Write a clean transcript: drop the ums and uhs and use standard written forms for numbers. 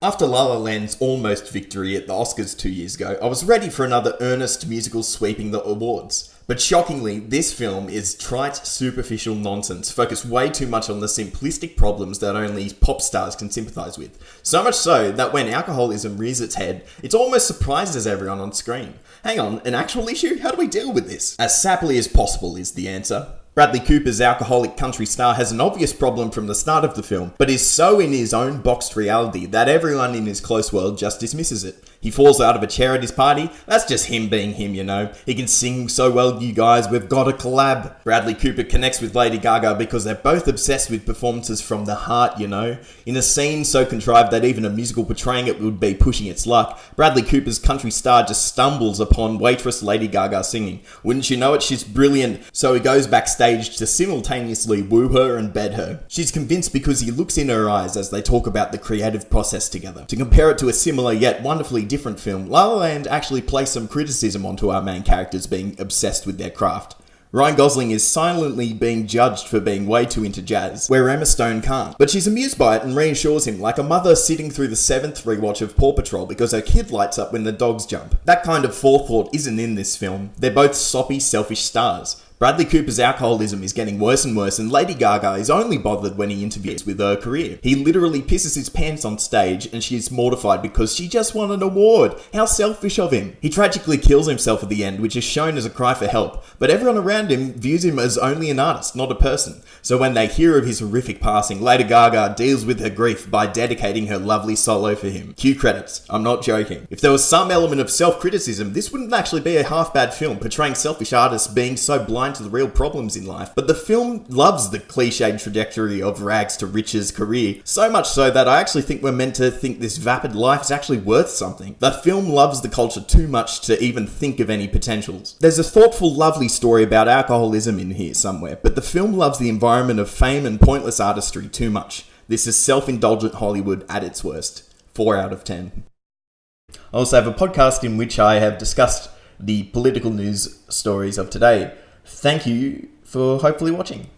After La La Land's almost victory at the Oscars 2 years ago, I was ready for another earnest musical sweeping the awards. But shockingly, this film is trite, superficial nonsense, focused way too much on the simplistic problems that only pop stars can sympathise with. So much so that when alcoholism rears its head, it almost surprises everyone on screen. Hang on, an actual issue? How do we deal with this? As sappily as possible is the answer. Bradley Cooper's alcoholic country star has an obvious problem from the start of the film, but is so in his own boxed reality that everyone in his close world just dismisses it. He falls out of a chair at his party. That's just him being him, you know. He can sing so well, you guys, we've got a collab. Bradley Cooper connects with Lady Gaga because they're both obsessed with performances from the heart, you know. In a scene so contrived that even a musical portraying it would be pushing its luck, Bradley Cooper's country star just stumbles upon waitress Lady Gaga singing. Wouldn't you know it, she's brilliant. So he goes backstage to simultaneously woo her and bed her. She's convinced because he looks in her eyes as they talk about the creative process together. To compare it to a similar yet wonderfully different film, La La Land actually placed some criticism onto our main characters being obsessed with their craft. Ryan Gosling is silently being judged for being way too into jazz, where Emma Stone can't. But she's amused by it and reassures him, like a mother sitting through the 7th rewatch of Paw Patrol because her kid lights up when the dogs jump. That kind of forethought isn't in this film. They're both soppy, selfish stars. Bradley Cooper's alcoholism is getting worse and worse, and Lady Gaga is only bothered when he interferes with her career. He literally pisses his pants on stage, and she's mortified because she just won an award. How selfish of him. He tragically kills himself at the end, which is shown as a cry for help, but everyone around him views him as only an artist, not a person. So when they hear of his horrific passing, Lady Gaga deals with her grief by dedicating her lovely solo for him. Cue credits. I'm not joking. If there was some element of self-criticism, this wouldn't actually be a half-bad film, portraying selfish artists being so blind to the real problems in life. But the film loves the cliched trajectory of rags to riches career, so much so that I actually think we're meant to think this vapid life is actually worth something. The film loves the culture too much to even think of any potentials. There's a thoughtful, lovely story about alcoholism in here somewhere, but the film loves the environment of fame and pointless artistry too much. This is self-indulgent Hollywood at its worst. 4 out of 10. I also have a podcast in which I have discussed the political news stories of today. Thank you for hopefully watching.